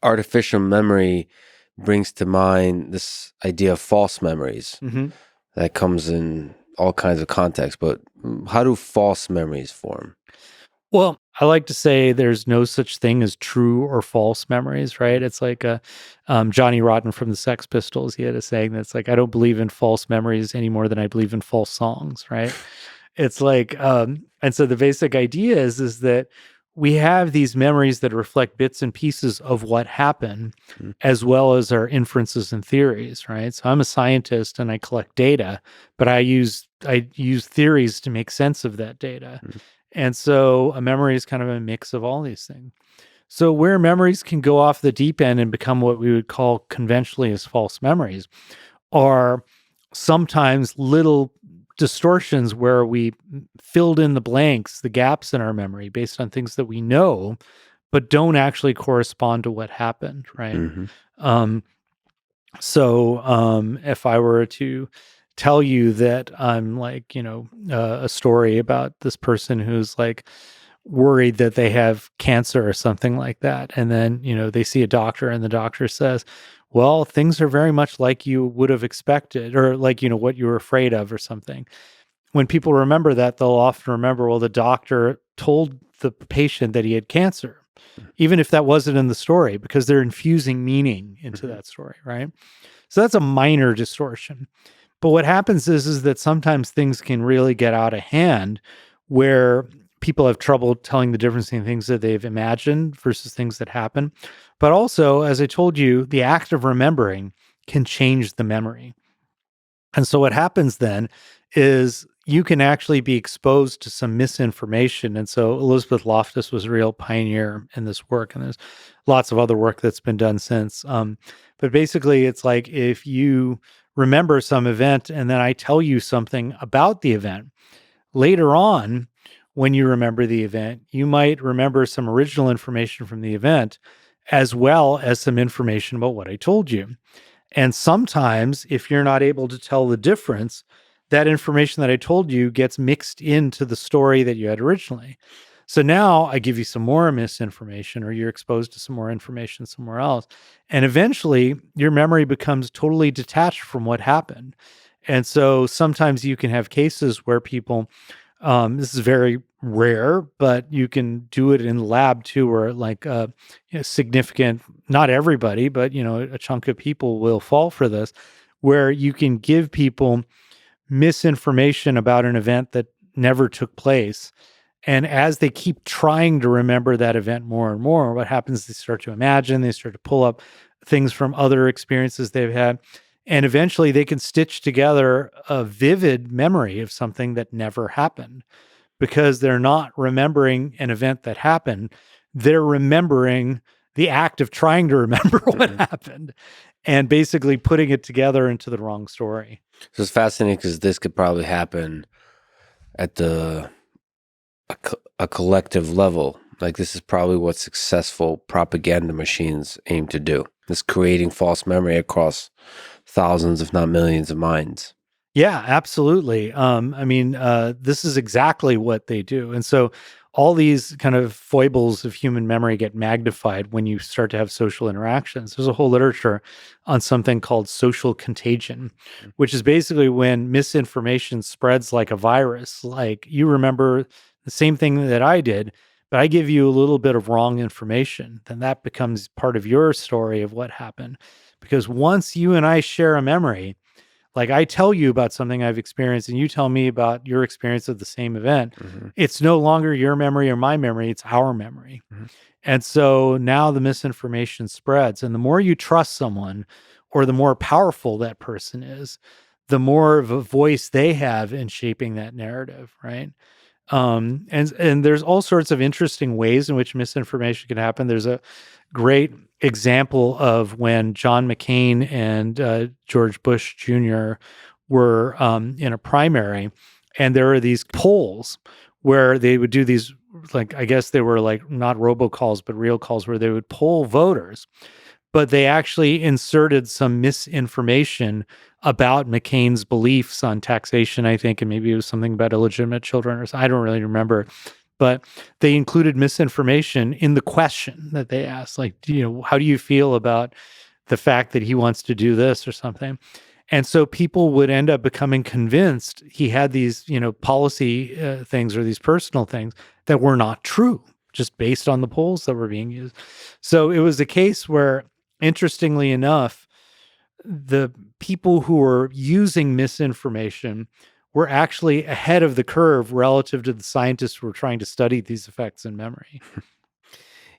artificial memory brings to mind this idea of false memories Hmm. that comes in all kinds of contexts. But how do false memories form? Well, I like to say there's no such thing as true or false memories, right? It's like Johnny Rotten from the Sex Pistols. He had a saying that's like, I don't believe in false memories any more than I believe in false songs, right? It's like, and so the basic idea is that we have these memories that reflect bits and pieces of what happened, Mm, as well as our inferences and theories, right? So I'm a scientist and I collect data, but I use theories to make sense of that data. mm, And so a memory is kind of a mix of all these things. So where memories can go off the deep end and become what we would call conventionally as false memories are sometimes little distortions where we filled in the blanks, the gaps in our memory based on things that we know, but don't actually correspond to what happened, right? mhm, Um, so if I were to tell you that I'm like, a story about this person who's like worried that they have cancer or something like that, and then, they see a doctor and the doctor says, well, things are very much like you would have expected, or like, what you were afraid of or something. When people remember that, they'll often remember, well, the doctor told the patient that he had cancer, even if that wasn't in the story, because they're infusing meaning into mhm, that story, right? So that's a minor distortion. But what happens is that sometimes things can really get out of hand where people have trouble telling the difference between things that they've imagined versus things that happen. But also, as I told you, the act of remembering can change the memory. And so what happens then is you can actually be exposed to some misinformation. And so Elizabeth Loftus was a real pioneer in this work, and there's lots of other work that's been done since. But basically, it's like if you remember some event and then I tell you something about the event, later on, when you remember the event, you might remember some original information from the event as well as some information about what I told you. And sometimes, if you're not able to tell the difference, that information that I told you gets mixed into the story that you had originally. So now I give you some more misinformation, or you're exposed to some more information somewhere else. And eventually, your memory becomes totally detached from what happened. And so sometimes you can have cases where people, this is very rare, but you can do it in the lab too, where like significant, not everybody, but a chunk of people will fall for this, where you can give people misinformation about an event that never took place. And as they keep trying to remember that event more and more, what happens is they start to imagine, they start to pull up things from other experiences they've had. And eventually they can stitch together a vivid memory of something that never happened because they're not remembering an event that happened. They're remembering the act of trying to remember what mhm. happened and basically putting it together into the wrong story. So it's fascinating because this could probably happen at a collective level. Like this is probably what successful propaganda machines aim to do. Is creating false memory across thousands, if not millions, of minds. Yeah, absolutely. This is exactly what they do. And so all these kind of foibles of human memory get magnified when you start to have social interactions. There's a whole literature on something called social contagion, which is basically when misinformation spreads like a virus. Like you remember the same thing that I did, but I give you a little bit of wrong information, then that becomes part of your story of what happened. Because once you and I share a memory, like I tell you about something I've experienced and you tell me about your experience of the same event, Hmm. it's no longer your memory or my memory, it's our memory. Hmm. And so now the misinformation spreads. And the more you trust someone or the more powerful that person is, the more of a voice they have in shaping that narrative, right? And there's all sorts of interesting ways in which misinformation can happen. There's a great example of when John McCain and George Bush Jr. were in a primary, and there are these polls where they would do these, like, I guess they were like not robocalls, but real calls where they would poll voters, but they actually inserted some misinformation about McCain's beliefs on taxation, I think, and maybe it was something about illegitimate children, or I don't really remember. but they included misinformation in the question that they asked. Like, how do you feel about the fact that he wants to do this or something? And so people would end up becoming convinced he had these, policy things or these personal things that were not true, just based on the polls that were being used. So it was a case where, interestingly enough, the people who were using misinformation were actually ahead of the curve relative to the scientists who were trying to study these effects in memory.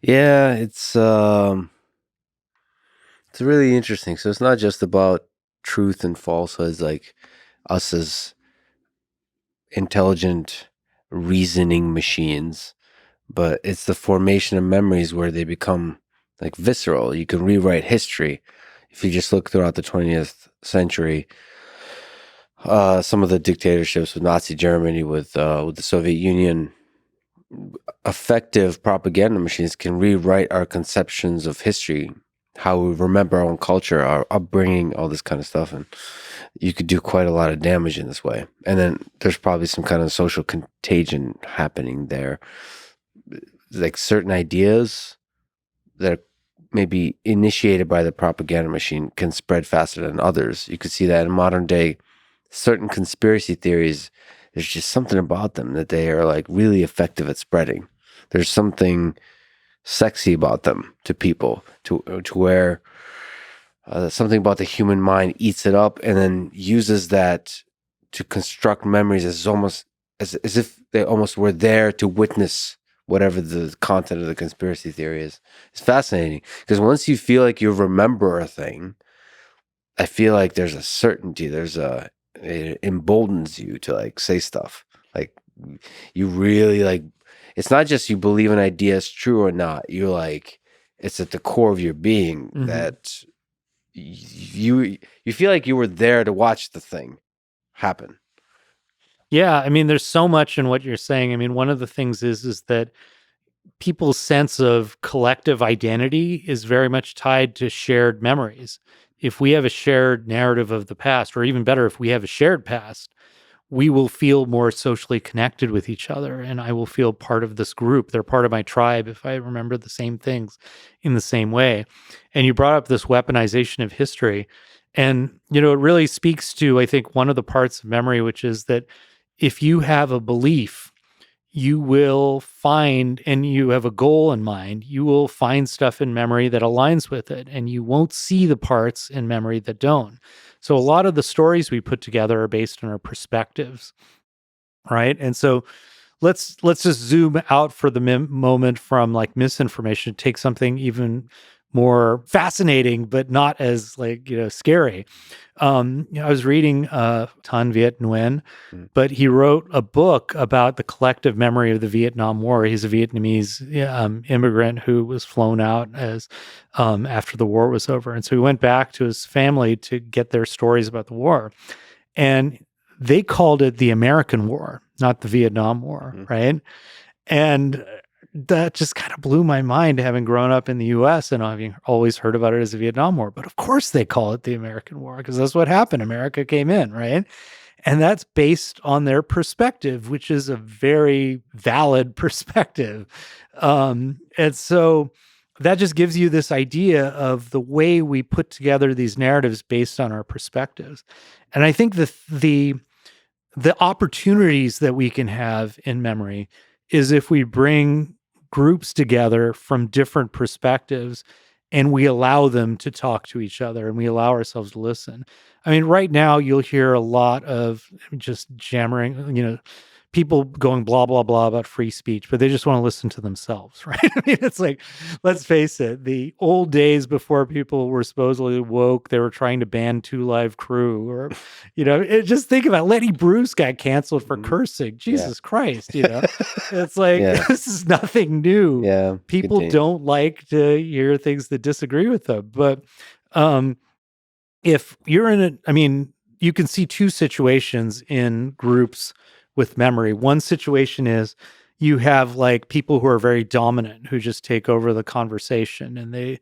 Yeah, it's really interesting. So it's not just about truth and falsehoods, like us as intelligent reasoning machines, but it's the formation of memories where they become like visceral. You can rewrite history. If you just look throughout the 20th century, some of the dictatorships with Nazi Germany, with the Soviet Union, effective propaganda machines can rewrite our conceptions of history, how we remember our own culture, our upbringing, all this kind of stuff. And you could do quite a lot of damage in this way. And then there's probably some kind of social contagion happening there. Like certain ideas that are maybe initiated by the propaganda machine can spread faster than others. You could see that in modern day, certain conspiracy theories, there's just something about them that they are like really effective at spreading. There's something sexy about them to people, to where something about the human mind eats it up and then uses that to construct memories as almost as if they almost were there to witness whatever the content of the conspiracy theory is. It's fascinating because once you feel like you remember a thing, I feel like there's a certainty, it emboldens you to like say stuff. Like you really like, it's not just you believe an idea is true or not. You're like, it's at the core of your being that you feel like you were there to watch the thing happen. Yeah, I mean, there's so much in what you're saying. I mean, one of the things is that people's sense of collective identity is very much tied to shared memories. If we have a shared narrative of the past, or even better, if we have a shared past, we will feel more socially connected with each other, and I will feel part of this group. They're part of my tribe if I remember the same things in the same way. And you brought up this weaponization of history, and it really speaks to, I think, one of the parts of memory, which is that if you have a belief, you will find, and you have a goal in mind, you will find stuff in memory that aligns with it, and you won't see the parts in memory that don't. So a lot of the stories we put together are based on our perspectives, right? And so let's just zoom out for the moment from like misinformation, take something even more fascinating, but not as scary. I was reading Tan Viet Nguyen, but he wrote a book about the collective memory of the Vietnam War. He's a Vietnamese immigrant who was flown out as after the war was over, and so he went back to his family to get their stories about the war, and they called it the American War, not the Vietnam War, right? And that just kind of blew my mind, having grown up in the US and having always heard about it as the Vietnam War. But of course they call it the American War because that's what happened. America came in, right? And that's based on their perspective, which is a very valid perspective. And so that just gives you this idea of the way we put together these narratives based on our perspectives. And I think the opportunities that we can have in memory is if we bring groups together from different perspectives and we allow them to talk to each other and we allow ourselves to listen. I mean, right now you'll hear a lot of just jammering, people going blah, blah, blah about free speech, but they just want to listen to themselves, right? I mean, it's like, let's face it, the old days before people were supposedly woke, they were trying to ban Two Live Crew or, just think about it. Lenny Bruce got canceled for cursing. Jesus Christ, it's like, this is nothing new. Yeah. People don't like to hear things that disagree with them. But if you're you can see two situations in groups with memory. One situation is you have like people who are very dominant who just take over the conversation, and they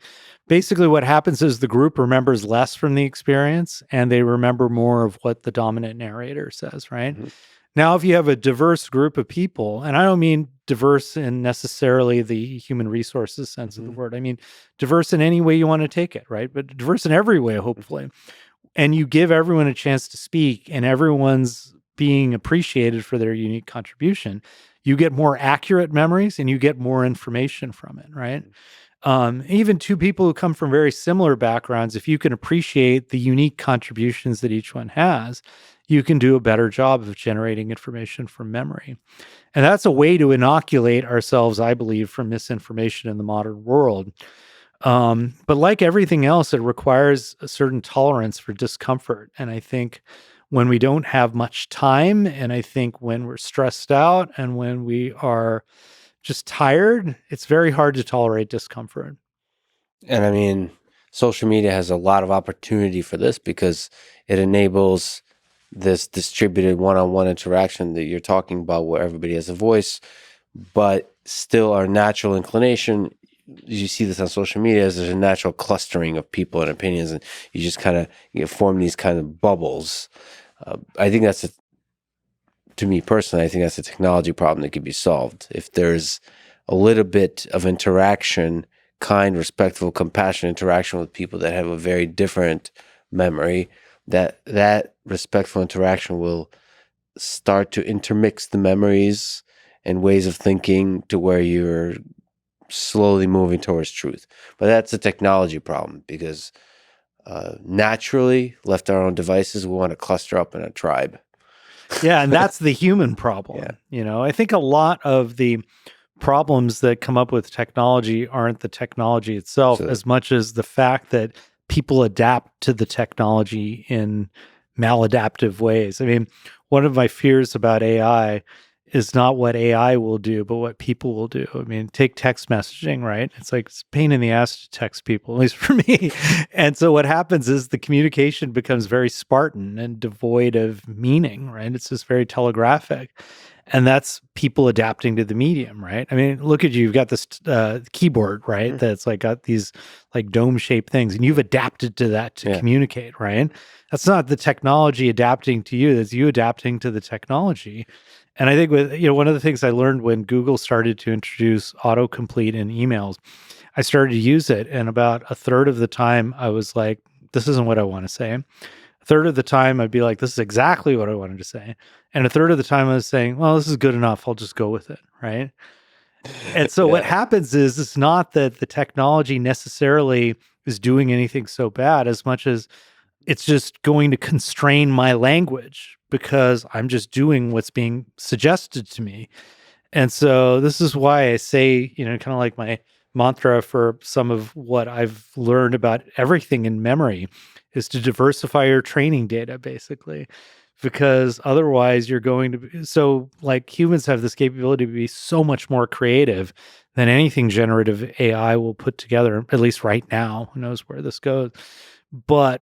basically, what happens is the group remembers less from the experience and they remember more of what the dominant narrator says, right? Now, if you have a diverse group of people, and I don't mean diverse in necessarily the human resources sense of the Mhm. word, I mean diverse in any way you want to take it, right? But diverse in every way, hopefully. And you give everyone a chance to speak, and everyone's being appreciated for their unique contribution, you get more accurate memories and you get more information from it, right? Even two people who come from very similar backgrounds, if you can appreciate the unique contributions that each one has, you can do a better job of generating information from memory. And that's a way to inoculate ourselves, I believe, from misinformation in the modern world. But like everything else, it requires a certain tolerance for discomfort. And I think when we don't have much time, and I think when we're stressed out and when we are just tired, it's very hard to tolerate discomfort. And I mean, social media has a lot of opportunity for this because it enables this distributed one-on-one interaction that you're talking about where everybody has a voice, but still our natural inclination, you see this on social media, is there's a natural clustering of people and opinions, and you just kind of form these kind of bubbles. I think to me personally, I think that's a technology problem that could be solved if there's a little bit of interaction, kind, respectful, compassionate interaction with people that have a very different memory. That respectful interaction will start to intermix the memories and ways of thinking to where you're slowly moving towards truth. But that's a technology problem because naturally, left our own devices, we want to cluster up in a tribe. Yeah, and that's the human Yeah. problem. I think a lot of the problems that come up with technology aren't the technology itself So, as much as the fact that people adapt to the technology in maladaptive ways. I mean, one of my fears about AI is not what AI will do, but what people will do. I mean, take text messaging, right? It's like it's a pain in the ass to text people, at least for me. And so what happens is the communication becomes very Spartan and devoid of meaning, right? It's just very telegraphic. And that's people adapting to the medium, right? I mean, look at you. You've got this keyboard, right? mm, That's like got these like dome shaped things, and you've adapted to that to yeah. communicate, right? That's not the technology adapting to you. That's you adapting to the technology. And I think one of the things I learned when Google started to introduce autocomplete in emails, I started to use it. And about a third of the time I was like, this isn't what I want to say. A third of the time I'd be like, this is exactly what I wanted to say. And a third of the time I was saying, well, this is good enough. I'll just go with it. Right. And so what Yeah. happens is it's not that the technology necessarily is doing anything so bad as much as it's just going to constrain my language because I'm just doing what's being suggested to me. And so this is why I say, kind of like my mantra for some of what I've learned about everything in memory is to diversify your training data, basically, because otherwise you're going to be so like humans have this capability to be so much more creative than anything generative AI will put together, at least right now. Who knows where this goes? But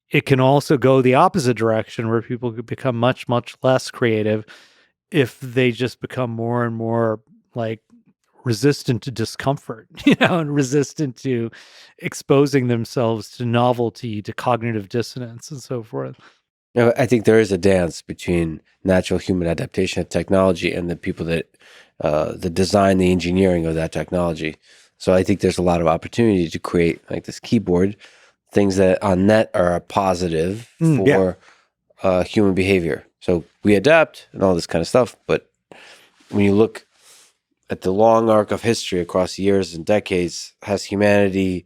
it can also go the opposite direction where people could become much, much less creative if they just become more and more like resistant to discomfort, and resistant to exposing themselves to novelty, to cognitive dissonance, and so forth. I think there is a dance between natural human adaptation of technology and the people that design the engineering of that technology. So I think there's a lot of opportunity to create like this keyboard, things that on net are a positive Yeah. for human behavior. So we adapt and all this kind of stuff. But when you look at the long arc of history across years and decades, has humanity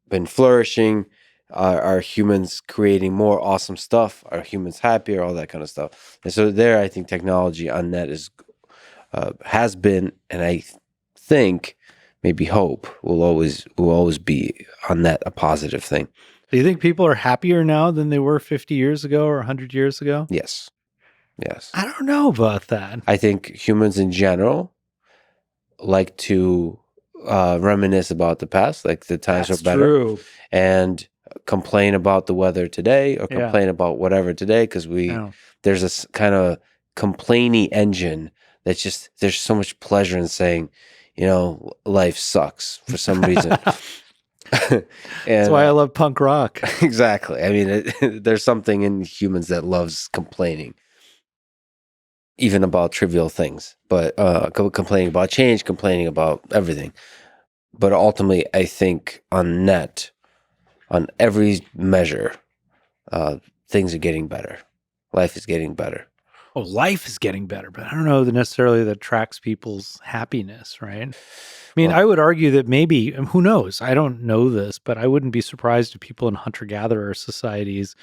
been flourishing? Are humans creating more awesome stuff? Are humans happier? All that kind of stuff. And so there, I think technology on net has been, and I think maybe hope will always be on net a positive thing. Do you think people are happier now than they were 50 years ago or 100 years ago? Yes, yes. I don't know about that. I think humans in general like to reminisce about the past, like the times were That's better, true. and complain about the weather today or Yeah. complain about whatever today because Yeah. there's this kind of complainy engine that's just there's so much pleasure in saying, life sucks for some reason. That's And why I love punk rock. exactly. I mean, there's something in humans that loves complaining. even about trivial things, but complaining about change, complaining about everything. But ultimately, I think on net, on every measure, things are getting better. Life is getting better. Oh, life is getting better, but I don't know that necessarily that tracks people's happiness, right? I mean, Well, I would argue that maybe, who knows? I don't know this, but I wouldn't be surprised if people in hunter-gatherer societies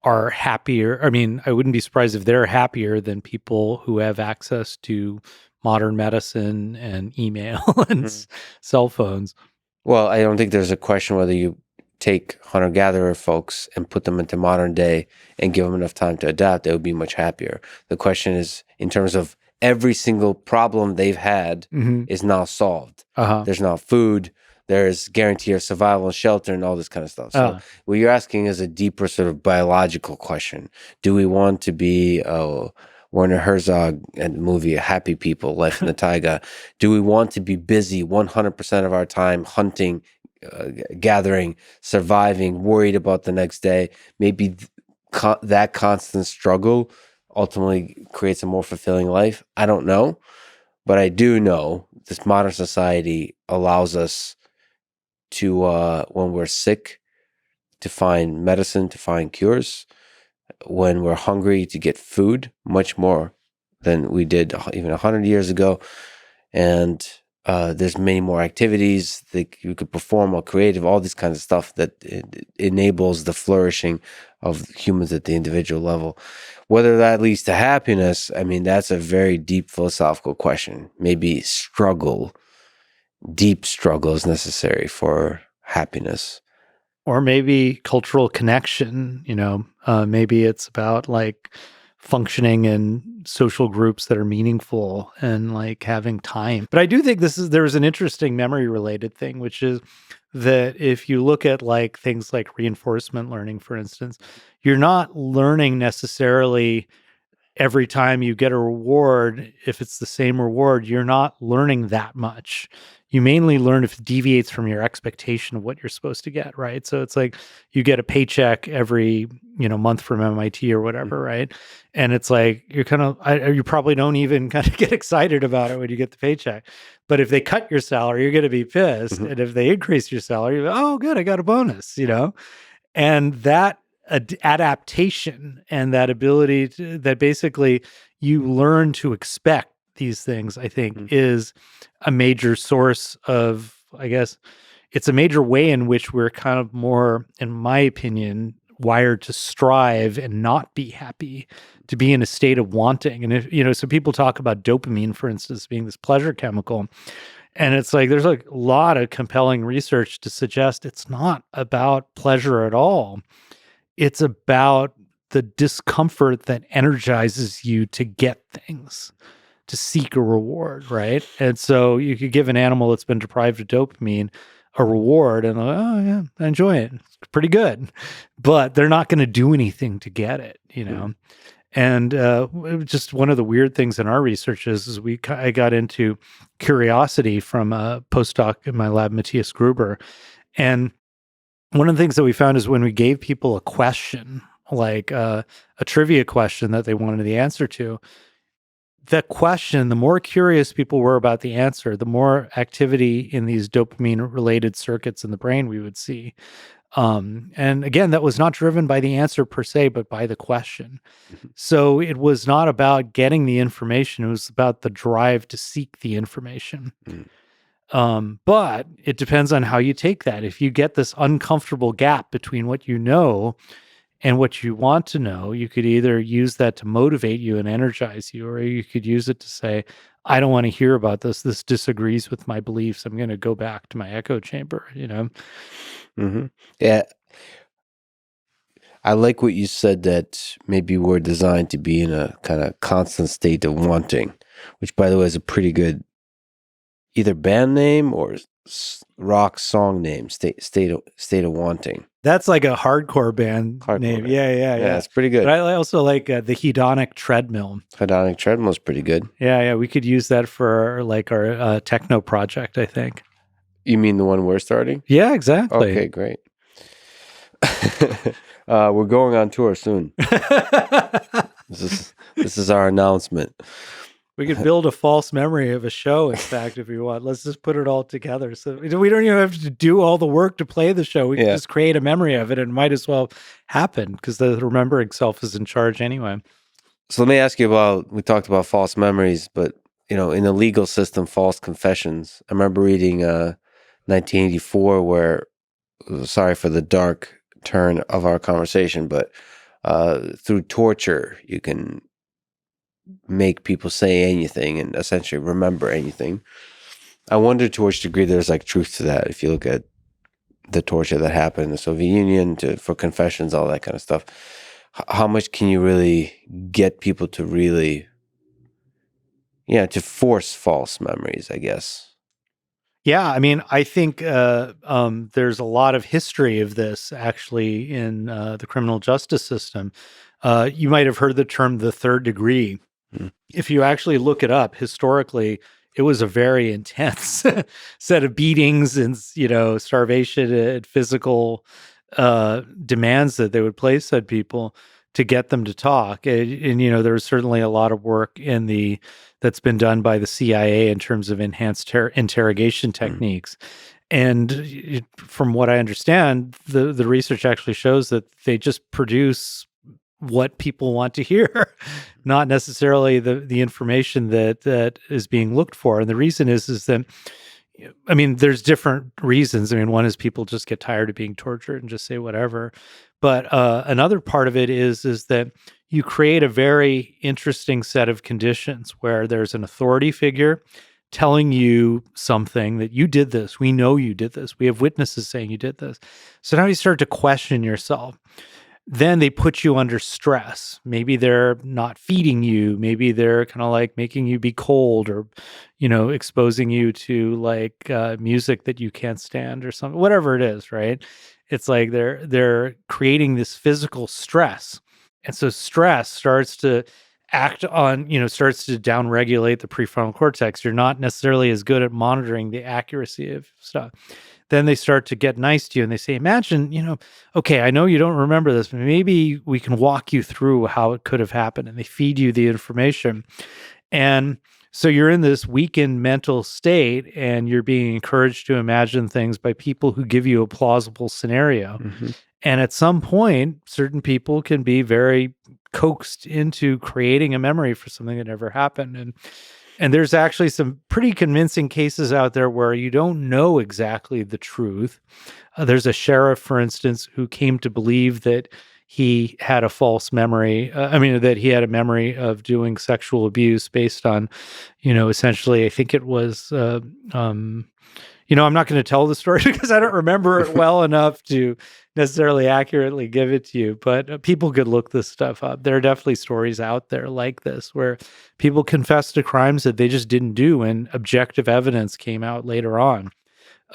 are happier. I mean, I wouldn't be surprised if they're happier than people who have access to modern medicine and email and mm. cell phones. Well, I don't think there's a question whether you take hunter-gatherer folks and put them into modern day and give them enough time to adapt, they would be much happier. The question is, in terms of every single problem they've had Mm-hmm. is now solved. Uh-huh. There's now food, there's guarantee of survival and shelter and all this kind of stuff. So what you're asking is a deeper sort of biological question. Do we want to be Werner Herzog and the movie Happy People, Life in the Taiga? Do we want to be busy 100% of our time hunting, gathering, surviving, worried about the next day? Maybe that constant struggle ultimately creates a more fulfilling life. I don't know, but I do know this modern society allows us to, when we're sick, to find medicine, to find cures. When we're hungry, to get food, much more than we did even 100 years ago. And there's many more activities that you could perform, or creative, all this kind of stuff that enables the flourishing of humans at the individual level. Whether that leads to happiness, I mean, that's a very deep philosophical question. Maybe deep struggle is necessary for happiness. Or maybe cultural connection, maybe it's about like functioning in social groups that are meaningful and like having time. But I do think there's an interesting memory related thing, which is that if you look at like things like reinforcement learning, for instance, you're not learning necessarily every time you get a reward. If it's the same reward, you're not learning that much. You mainly learn if it deviates from your expectation of what you're supposed to get, right? So it's like you get a paycheck every, month from MIT or whatever, right? And it's like you're you probably don't even kind of get excited about it when you get the paycheck. But if they cut your salary, you're going to be pissed. Mm-hmm. And if they increase your salary, you're like, oh, good, I got a bonus, And that adaptation and that ability that basically you learn to expect these things, I think, is a major source of, I guess, it's a major way in which we're kind of more, in my opinion, wired to strive and not be happy, to be in a state of wanting. And if, so people talk about dopamine, for instance, being this pleasure chemical. And it's like there's like a lot of compelling research to suggest it's not about pleasure at all. It's about the discomfort that energizes you to get things, to seek a reward, right? And so you could give an animal that's been deprived of dopamine a reward and like, oh yeah, I enjoy it. It's pretty good. But they're not going to do anything to get it, And just one of the weird things in our research is I got into curiosity from a postdoc in my lab, Matthias Gruber. And one of the things that we found is when we gave people a question, like a trivia question that they wanted the answer to, the question, the more curious people were about the answer, the more activity in these dopamine-related circuits in the brain we would see. And again, that was not driven by the answer per se, but by the question. So it was not about getting the information. It was about the drive to seek the information. But it depends on how you take that. If you get this uncomfortable gap between what you know and what you want to know, you could either use that to motivate you and energize you, or you could use it to say, I don't want to hear about this. This disagrees with my beliefs. I'm going to go back to my echo chamber, Mm-hmm. Yeah. I like what you said, that maybe we're designed to be in a kind of constant state of wanting, which, by the way, is a pretty good either band name or rock song name. State of wanting. That's like a hardcore band name. Band. Yeah. It's pretty good. But I also like the hedonic treadmill. Hedonic treadmill is pretty good. Yeah. We could use that for like our techno project, I think. You mean the one we're starting? Yeah, exactly. Okay, great. We're going on tour soon. This is our announcement. We could build a false memory of a show, in fact, if you want. Let's just put it all together. So we don't even have to do all the work to play the show. We can Yeah. just create a memory of it, and it might as well happen because the remembering self is in charge anyway. So let me ask you about, we talked about false memories, but in the legal system, false confessions. I remember reading 1984 where, sorry for the dark turn of our conversation, but through torture, you can make people say anything and essentially remember anything. I wonder to which degree there's like truth to that. If you look at the torture that happened in the Soviet Union for confessions, all that kind of stuff, how much can you really get people to really, to force false memories, I guess. Yeah, I mean, I think there's a lot of history of this actually in the criminal justice system. You might have heard the term the third degree. Mm. If you actually look it up historically, it was a very intense set of beatings and starvation and physical demands that they would place on people to get them to talk. And there's certainly a lot of work that's been done by the CIA in terms of enhanced interrogation techniques. And from what I understand, the research actually shows that they just produce what people want to hear, not necessarily the information that is being looked for. And the reason is that, I mean, there's different reasons. I mean, one is people just get tired of being tortured and just say whatever. But another part of it is that you create a very interesting set of conditions where there's an authority figure telling you something that you did this. We know you did this. We have witnesses saying you did this. So now you start to question yourself. Then they put you under stress. Maybe they're not feeding you. Maybe they're kind of like making you be cold or, exposing you to like music that you can't stand or something, whatever it is, right? It's like they're creating this physical stress. And so stress starts to starts to downregulate the prefrontal cortex. You're not necessarily as good at monitoring the accuracy of stuff. Then they start to get nice to you and they say, imagine, okay, I know you don't remember this, but maybe we can walk you through how it could have happened. And they feed you the information. And so you're in this weakened mental state and you're being encouraged to imagine things by people who give you a plausible scenario. Mm-hmm. And at some point, certain people can be very coaxed into creating a memory for something that never happened. And there's actually some pretty convincing cases out there where you don't know exactly the truth. There's a sheriff, for instance, who came to believe that he had a false memory. That he had a memory of doing sexual abuse based on, essentially, I think it was, I'm not going to tell the story because I don't remember it well enough to necessarily accurately give it to you, but people could look this stuff up. There are definitely stories out there like this where people confess to crimes that they just didn't do and objective evidence came out later on.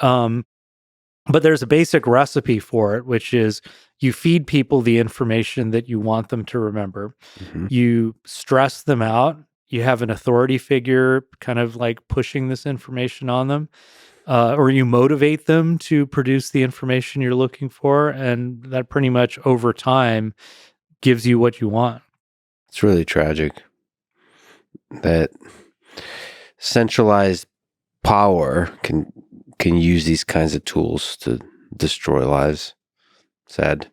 But there's a basic recipe for it, which is you feed people the information that you want them to remember. Mm-hmm. You stress them out. You have an authority figure kind of like pushing this information on them. Or you motivate them to produce the information you're looking for, and that pretty much over time gives you what you want. It's really tragic that centralized power can use these kinds of tools to destroy lives. Sad.